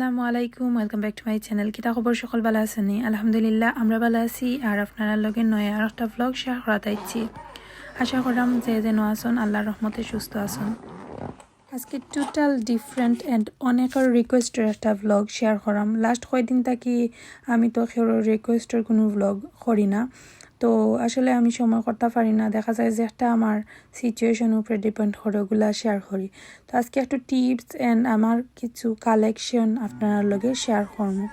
আসসালামু আলাইকুম, welcome back to my channel. কিতা খবর? সকল ভালো আছেন? আলহামদুলিল্লাহ আমরা ভালো আছি। আর আপনারা লগে নয় আর একটা ব্লগ শেয়ার করা চাইছি। আশা করাম যে যেন আসুন আল্লাহর রহমতে সুস্থ আসুন। আজকে টোটাল ডিফারেন্ট অ্যান্ড অনেকের রিকোয়েস্টের একটা ব্লগ শেয়ার করাম। লাস্ট কয়েকদিন থাকি আমি তো কেউ রিকোয়েস্টের কোনো ব্লগ করি না, তো আসলে আমি সময় করতে পারি না। দেখা যায় যে একটা আমার সিচুয়েশনের উপরে ডিপেন্ড করে ওগুলা শেয়ার করি। তো আজকে একটু টিপস অ্যান্ড আমার কিছু কালেকশন আপনার লগে শেয়ার করবো।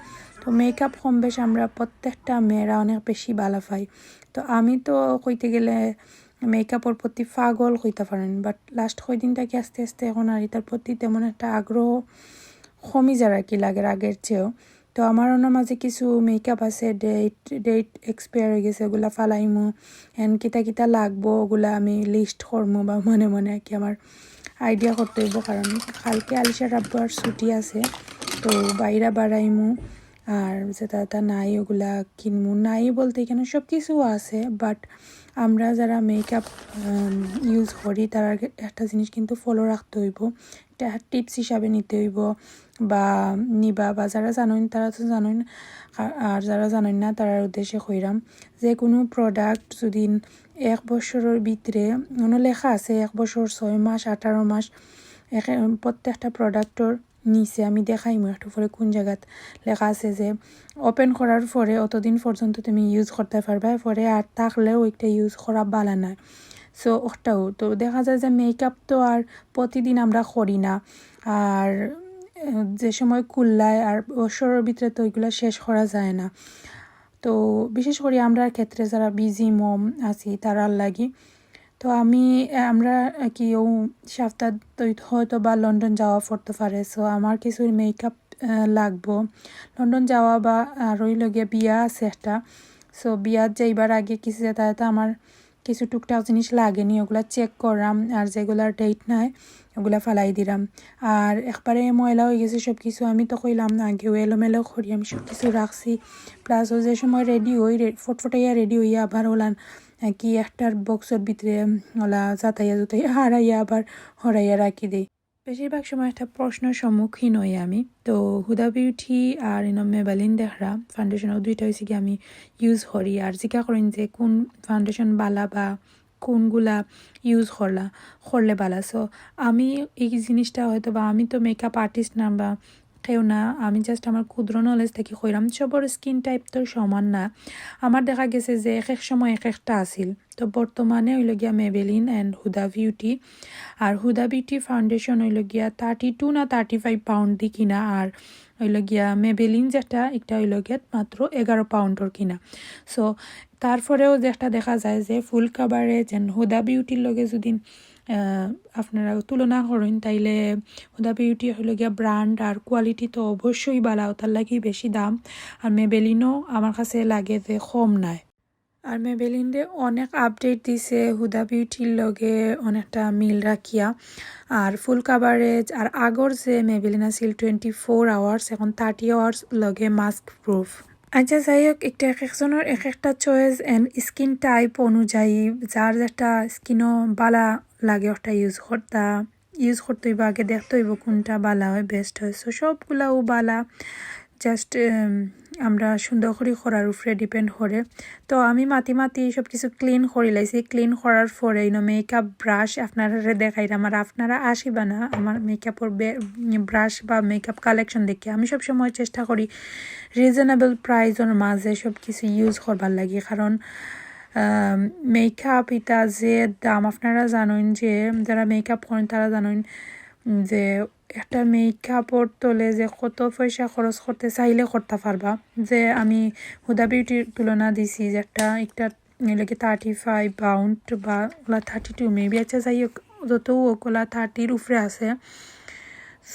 তো মেকআপ কম বেশ আমরা প্রত্যেকটা মেয়েরা অনেক বেশি ভালো পাই। তো আমি তো কইতে গেলে মেকআপের প্রতি পাগল হইতে পারেন, বাট লাস্ট কয়দিন থেকে আস্তে আস্তে এখন আর এটার প্রতি তেমন একটা আগ্রহ কমই যায় আর কি, লাগের আগের চেয়েও। তো আমার অন্য মাঝে কিছু মেকআপ আছে ডেট এক্সপায়ার হয়ে গেছে, ওগুলা ফালাইমু অ্যান্ড কিতা কিতা লাগবো ওগুলা আমি লিস্ট করবো বা মনে মনে আর কি আমার আইডিয়া করতে হইব, কারণ কালকে আলিশার আব্বার ছুটি আছে। তো বাইরা বাড়াইমু আর যেটা নাই ওগুলা কিনমু। নাই বলতে এখানে সব কিছু আছে, বাট আমরা যারা মেকআপ ইউজ করি তার একটা জিনিস কিন্তু ফলো রাখতে হইব, এটা টিপস হিসাবে নিতে হইব বা নিবা। বা যারা জানেন তারা তো জানেন, আর যারা জানেন না তার উদ্দেশ্যে কইরাম যে কোনো প্রোডাক্ট যদি 1 বছরের ভিতরে লেখা আছে 1 বছর 6 মাস 18 মাস প্রত্যেকটা প্রোডাক্টর নিচে আমি দেখাইমু একটু পরে কোন জায়গাত লেখা আছে যে ওপেন করার পরে অতদিন পর্যন্ত তুমি ইউজ করতে পারবে, পরে আর থাকলেও একটা ইউজ করা ভালো নয়। সো ওটাও তো দেখা যায় যে মেকআপ তো আর প্রতিদিন আমরা করি না, আর যে সময় কুল্লায় আর বছরের ভিতরে তো ওইগুলো শেষ করা যায় না। তো বিশেষ করে আমরা ক্ষেত্রে যারা বিজি মম আছি তারার লাগি। তো আমরা কি ও সপ্তাহ হয়তো বা লন্ডন যাওয়া পড়তে পারে, সো আমার কিছু মেকআপ লাগবো লন্ডন যাওয়া বা আরই লগে বিয়া আছে একটা। সো বিয়াত যাইবার আগে কিছু যাতায়াত আমার কিছু টুকটাক জিনিস লাগেনি, ওগুলা চেক করলাম আর যেগুলার ডেট নাই ওগুলা ফালাই দিলাম। আর একবারে ময়লা হয়ে গেছে সব কিছু, আমি তো কইলাম না আগেও এলোমেলো করি, আমি সব কিছু রাখছি। প্লাস ও যে সময় রেডি হই ফটফটাইয়া রেডি হইয়া আবার ওলান কি একটার বক্সের ভিতরে ওলা যাতাইয়া হারাইয়া আবার হরাইয়া রাখি দিই। বেশিরভাগ সময় একটা প্রশ্নের সম্মুখীন হই আমি। তো হুদা বিউটি আর মেবেলিন দেখরা ফাউন্ডেশনও দুইটা হয়েছে কি আমি ইউজ করি, আর জিজ্ঞা করেন যে কোন ফাউন্ডেশন বালা বা কোনগুলা ইউজ করলে বালা। সো আমি এই জিনিসটা হয়তো বা আমি তো মেকআপ আর্টিস্ট না বা কেউ না, আমি জাস্ট আমার ক্ষুদ্র নলেজ থেকে কইরাম। সবর স্কিন টাইপ তো সমান না, আমার দেখা গেছে যে এক সময় একটা আসিল। তো বর্তমানে হইল গিয়া মেবেলিন অ্যান্ড হুদা বিউটি, আর হুদা বিউটি ফাউন্ডেশন হইল গিয়া 32 না 35 পাউন্ড দি কিনা, আর হইল গিয়া মেবেলিন যেটা একটা হইল গিয়া মাত্র 11 পাউন্ডর কিনা। সো তারপরেও যে একটা দেখা যায় যে ফুল কাভারেজ অ্যান্ড হুদা বিউটির লগে যদি আপনারা তুলনা করেন তাইলে হুদা বিউটি হইল গিয়া ব্র্যান্ড আর কোয়ালিটি তো অবশ্যই বালা, তার লাগি বেশি দাম। আর মেবেলিনও আমার কাছে লাগে যে কম নাই। আর মেবেলিনে অনেক আপডেট দিছে হুদা বিউটির লগে অনেকটা মিল রাখিয়া। আর ফুল কাভারেজ আর আগর যে মেবেলিন আছিল 24 আওয়ার্স, এখন 30 আওয়ার্স লগে মাস্ক প্রুফ। আচ্ছা যাই হোক, একটা এক একজনের এক একটা চয়েস অ্যান্ড স্কিন টাইপ অনুযায়ী যার যেটা স্কিনও বালা লাগে ওটা ইউজ করতে হইব। আগে দেখতে হইব কোনটা বালা হয়, বেস্ট হয়। সো সবগুলাও বালা, জাস্ট আমরা সুন্দর করে করার উপরে ডিপেন্ড করে। তো আমি মাতি সব কিছু ক্লিন করে লাইছি। ক্লিন করার পরে মেকআপ ব্রাশ আপনারা দেখাইলাম, আর আপনারা আসিবা না আমার মেকআপের ব্রাশ বা মেকআপ কালেকশন দেখে। আমি সবসময় চেষ্টা করি রিজনেবল প্রাইসের মাঝে সব কিছু ইউজ করবার লাগে, কারণ মেকআপ এটা যে দাম আপনারা জানেন, যে যারা মেকআপ করেন তারা জানেন যে একটা মেকআপর তোলে যে কত পয়সা খরচ করতে চাইলে করতে পারবা। যে আমি হুদা বিউটির তুলনা দিছি যে একটা লাগে 35 পাউন্ড বা ওলা 32 মেবি। আচ্ছা যাই হোক, যত ওগুলা 30-র উপরে আছে।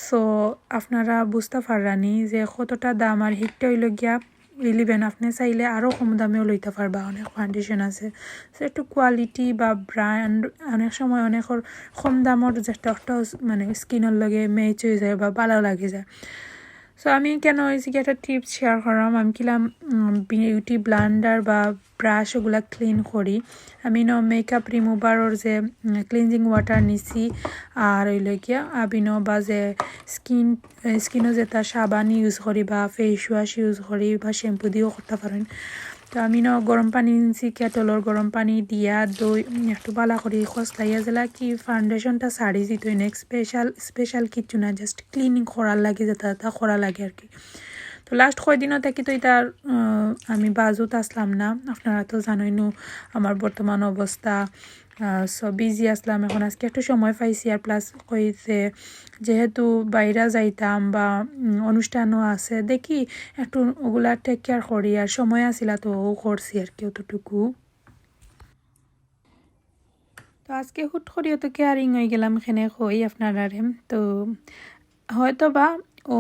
সো আপনারা বুঝতে পাররানি যে কতটা দাম। আর হিটটা হইল গিয়া 11, আপনি চাইলে আরও কম দামেও লইতে পারবা। অনেক ফাউন্ডেশন আছে, সো একটু কোয়ালিটি বা ব্র্যান্ড অনেক সময় অনেকের কম দামর যেটা মানে স্কিনের লগে ম্যাচ হয়ে যায় বা ভালো লাগে যায়। সো আমি কেন হয়েছি কি একটা টিপস শেয়ার করলাম আমি কিলাম বিউটি ব্লান্ডার বা ব্রাশ ওগুলা ক্লিন করি আমি মেকআপ রিমুভারর যে ক্লিনজিং ওয়াটার নিছি আর হইলে গিয়া আবিনো বা যে স্কিনও যেটা সাবান ইউজ করি বা ফেস ওয়াশ ইউজ করি বা শ্যাম্পু দিয়েও করতে পারেন তো আমি গরম পানি নিছি কেটলর গরম পানি দিয়া দই একটু বালা করি খসলাইয়া জেলা কি ফাউন্ডেশনটা সারি দিত স্পেশাল কিছু না জাস্ট ক্লিনিং করার লাগে যেটা করা লাগে আর কি তো লাস্ট কয়দিনও থাকি তো এটা আমি বাজুত আসলাম না আপনারা তো জানোই আমার বর্তমান অবস্থা সো বিজি আসলাম এখন আজকে একটু সময় পাইছি আর প্লাস কইছে যেহেতু বাইরে যাইতাম বা অনুষ্ঠানও আছে দেখি একটু ওগুলা টেক কেয়ার করি আর সময় আসিলা তো করছি আর কি অতটুকু তো আজকে হুট করিও তো কেয়ারিং হয়ে গেলাম এখানে কই আপনারা তো হয়তো বা ও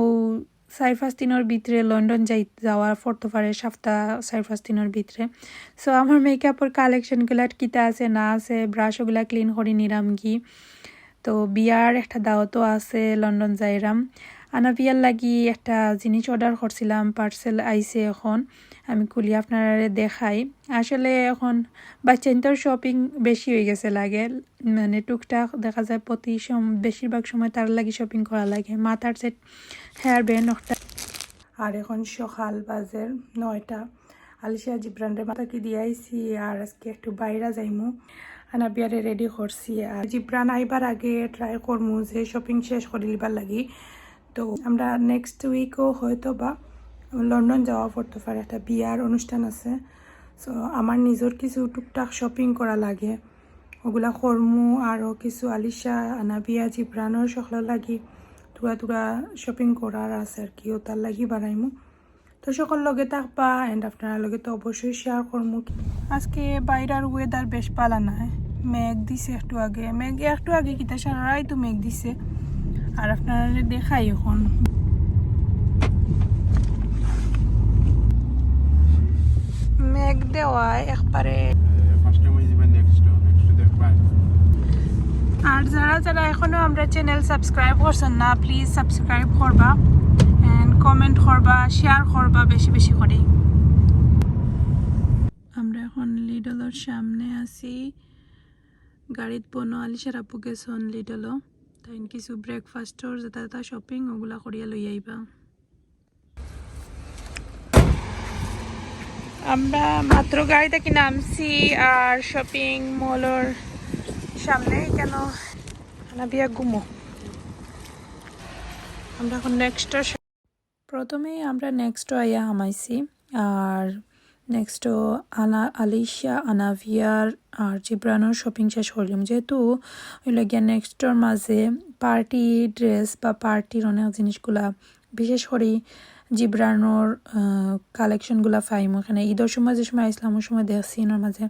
4-5 দিনের ভিতরে লন্ডন যাওয়ার পড়তে পারে সপ্তাহ 4-5 দিনের ভিতরে সো আমার মেকআপের কালেকশনগুলো কিতা আছে না আছে ব্রাশগুলা ক্লিন করে নিলাম কি তো বিয়ার একটা দাওয়াতও আছে লন্ডন যাইরাম আনা বিয়ার লাগি একটা জিনিস অর্ডার করছিলাম পার্সেল আইছে এখন আমি খুলি আপনারা দেখাই আসলে এখন বাচ্চাদের শপিং বেশি হয়ে গেছে লাগে মানে টুকটাক দেখা যায় বেশিরভাগ সময় তার লাগি শপিং করা লাগে মাথার সেট হেয়ার ব্যান্ড একটা আর এখন সকাল বাজে 9টা আলিশা জিব্রানের মাথা কি দিয়াইছি আর আজকে একটু বাইরে যাইমু আনা বিয়ারে রেডি করছি আর জিব্রান আইবার আগে ট্রাই করমু যে শপিং শেষ করে লিবার লাগি তো আমরা নেক্সট উইকও হয়তো বা লন্ডন যাওয়া পড়তে পারে একটা বিয়ার অনুষ্ঠান আছে সো আমার নিজের কিছু টুকটাক শপিং করা লাগে ওগুলা করমু আরও কিছু আলিশা আনা বিয়া জিব্রানোর সকল লাগি তুরা শপিং করার আছে আর কি ও তার লাগি বাড়াইমু তো সকল লগে থাকবা এন্ড আপনার লগে তো অবশ্যই শেয়ার করমু আজকে বাইরের ওয়েদার বেশ পালা নাই মেঘ দিছে একটু আগে কিতা সারাই তো মেঘ দিছে আর আপনারা দেখাই এখন মেঘ দেওয়ায় একবারে আর যারা এখনো আমরা চ্যানেল সাবস্ক্রাইব করছেন না প্লিজ সাবস্ক্রাইব করবা এন্ড কমেন্ট করবা শেয়ার করবা বেশি বেশি করে আমরা এখন লিডলের সামনে আছি গাড়িত বনো আলিশার আপু গেছন লিডলও তাই কিছু ব্রেকফাস্টর যেটা শপিং ওগুলা করিয়া লই আইবা আমরা মাত্র গাড়ি থেকে নামছি আর শপিং মলের সামনে কেন বিয়া ঘুমো আমরা এখন প্রথমেই আমরা নেক্সট আইয়া হামাইছি আর নেক্সট আলিশা আনাভিয়ার আর জিব্রানোর শপিং শেষ করলাম যেহেতু ওইগুলো গিয়া নেক্সটর মাঝে পার্টি ড্রেস বা পার্টির অনেক জিনিসগুলা বিশেষ করে জিব্রানোর কালেকশনগুলা পাইম ওখানে ঈদের সময় যে সময় ইসলামের সময় দেখছি এনার মাঝে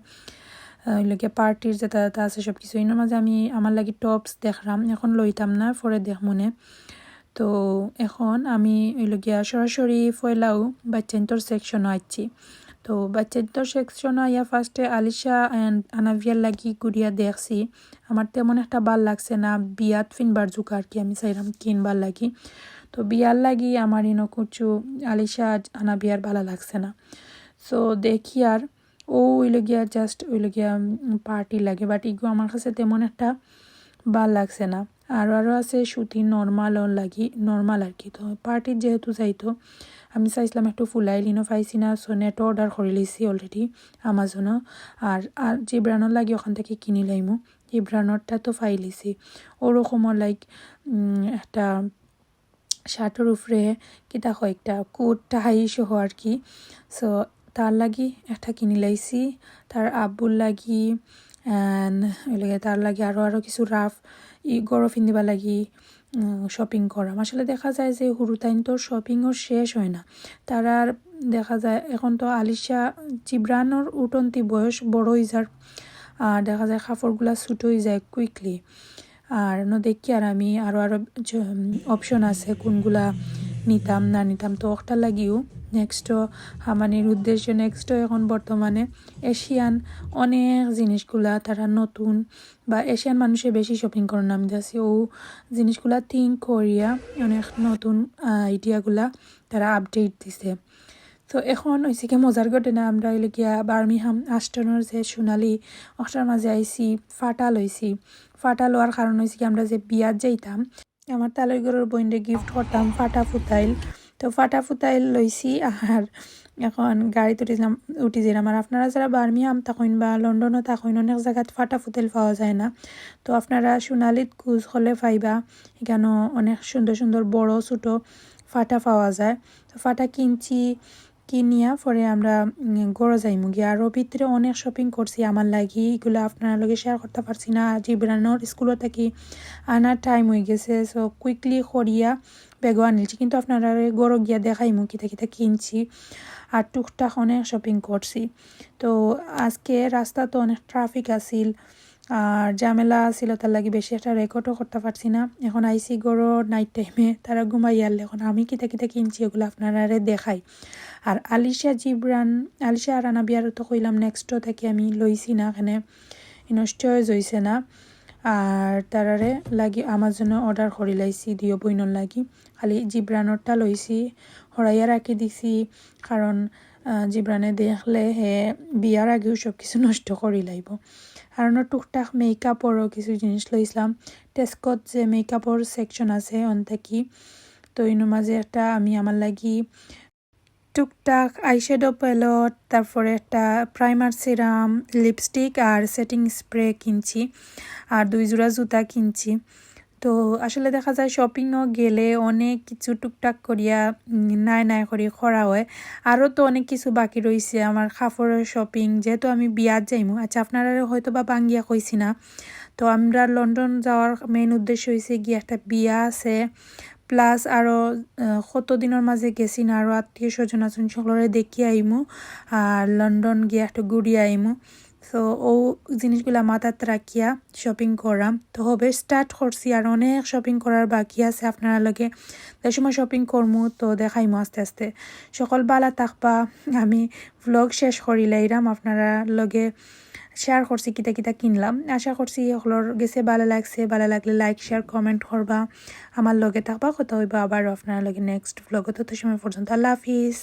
ওইগুলো পার্টির যেটা আছে সব কিছু এনার মাঝে আমি আমার লাগি টপস দেখলাম এখন লইতাম না পরে দেখ মনে তো এখন আমি ওইগুলো সরাসরি ফয়লাও বাচ্চান্তর সেকশনও আইছি তো বাচ্চাদের সেকশনে আইয়া ফার্স্টে আলিশা অ্যান্ড আনাভিয়ার লাগি গুড়িয়া দেখছি আমার তেমন একটা ভাল লাগছে না বিয়াত ফিনবার জুকা আর কি আমি চাইলাম কিনবার লাগি তো বিয়ার লাগি আমার কুচু আলিশা আনাভিয়ার ভালো লাগছে না সো দেখি আর ওইলগিয়া জাস্ট ওইলগিয়া পার্টি লাগে বাট ইগো আমার কাছে তেমন একটা ভাল লাগছে না আরও আছে সুতি নর্মাল আর কি তো পার্টির যেহেতু যাইতো আমি চাইছিলাম একটু ফুলাই লিনো পাইছি না সো নেটও অর্ডার করে লিছি অলরেডি আমাজনও আর যে ব্র্যান্ডর লাগে ওখান থেকে কিনি লাইমু এই ব্র্যান্ডরটা তো পাই লিছি ওরকমও একটা শার্টের উপরে কিতা হয় একটা কোট টাই সহ আর কি সো তার লাগি একটা কিনি লাইছি তার আব্বুর লাগি তার লাগে আরও কিছু রাফ গরম পিন্ধিবা লাগি শপিং করা আসলে দেখা যায় যে হুরুতাইন তো শপিংও শেষ হয় না তারা দেখা যায় এখন তো আলিশা জিব্রানোর উঠন্তি বয়স বড় হয়ে যার আর দেখা যায় কাপড়গুলা ছোট হয়ে যায় কুইকলি আর দেখি আর আমি আরও অপশন আছে কোনগুলা নিতাম না নিতাম তো ওটা লাগিও নেক্সটও হামানির উদ্দেশ্য নেক্সটও এখন বর্তমানে এশিয়ান অনেক জিনিসগুলা তারা নতুন বা এশিয়ান মানুষে বেশি শপিং করার নাম দিয়েছে ও জিনিসগুলা থিঙ্ক করিয়া অনেক নতুন আইডিয়াগুলা তারা আপডেট দিছে। তো এখন হয়েছে কি মজার ঘটনা আমরা হইলে গিয়া বার্মিহাম আস্টনের যে সোনালি ওটার মাঝে আইসি ফাটা লইছি। ফাটা লওয়ার কারণ হয়েছে কি আমরা যে বিয়াত যাইতাম আমার তালই গরুর বইন্ডে গিফট করতাম ফাটা ফুতাইল। তো ফাটা ফুতাইল লইছি আর এখন গাড়িতে উঠিছিলাম। আর আপনারা যারা বার্মিহাম থাকেন বা লন্ডনও থাকেন অনেক জায়গাত ফাটা ফুতাইল পাওয়া যায় না। তো আপনারা সোনালিত খোঁজ হলে পাইবা, এখানেও অনেক সুন্দর সুন্দর বড় ছোট ফাটা পাওয়া যায়। তো ফাটা কিনিয়া পরে আমরা গড়ে যাইমু গিয়ে আরও ভিতরে অনেক শপিং করছি আমার লাগি, এগুলো আপনার লগে শেয়ার করতে পারছি না। জিব্রানোর স্কুলও থাকি আনার টাইম হয়ে গেছে, সো কুইকলি করিয়া বেগও আনিলছি, কিন্তু আপনারা গড় গিয়া দেখাইমু কিতা কিতা কিনছি আর টুকটাক অনেক শপিং করছি। তো আজকে রাস্তা তো অনেক ট্রাফিক আছিল আর ঝামেলা ছিল, তার লাগে বেশি একটা রেকর্ডও করতে পারছি না। এখন আইসি গড় নাইট টাইমে তারা ঘুমাইয়াল, এখন আমি কিতা কিতা কিনছি এগুলো আপনারা দেখাই। আর আলিশা আর আনাবিয়ার তো কইলাম নেক্সটও থেকে আমি লইছি না, এখানে নষ্ট হয়েছে না। আর তারারে লাগি আমার জন্য অর্ডার করে লাইছি দিও বইনর লাগি, খালি জিব্রানরটা লইছি হরাইয়া রাখি দিছি, কারণ জিব্রানে দেখলে হে বিয়ার আগেও সব কিছু নষ্ট করে লাইব। কারণ টুকটাক মেকআপরও কিছু জিনিস লইছিলাম, টেস্কত যে মেকআপর সেকশন আছে অন্তে তো এর মাঝে একটা আমি আমার লাগি টুকটাক আইশ্যাডো প্যালেট, তারপরে একটা প্রাইমার সিরাম, লিপস্টিক আর সেটিং স্প্রে কিনছি আর 2 জোড়া জুতা কিনছি। তো আসলে দেখা যায় শপিংও গেলে অনেক কিছু টুকটাক করিয়া নাই করি করা হয়। আরও তো অনেক কিছু বাকি রয়েছে আমার কাপড়ের শপিং, যেহেতু আমি বিয়াত যাইমু। আচ্ছা আপনারা হয়তো বা বাঙ্গিয়া কইছি না, তো আমরা লন্ডন যাওয়ার মেইন উদ্দেশ্য হয়েছে গিয়ে একটা বিয়া আছে, প্লাস আরও কত দিনের মাঝে গেছি না আরও আত্মীয় স্বজন আছেন সকলরে দেখি আইমু আর লন্ডন গিয়ে একটা ঘুরিয়ে আইমু। তো ও জিনিসগুলা মাথাত রাখিয়া শপিং করাম। তো হবে স্টার্ট করছি আর অনেক শপিং করার বাকি আছে আপনারা লগে, যে সময় শপিং করমু তো দেখাইমু আস্তে আস্তে। সকল বালা থাকবা, আমি ভ্লগ শেষ করিলাইরাম আপনারা লগে শেয়ার করছি কিতা কিতা কিনলাম। আশা করছি সকলের গেছে ভালো লাগছে, ভালো লাগলে লাইক শেয়ার কমেন্ট করবা, আমার লগে থাকবা, কথা হইবা আবার আপনার লগে নেক্সট ভ্লগত। তো সময় পর্যন্ত আল্লাহ হাফিজ।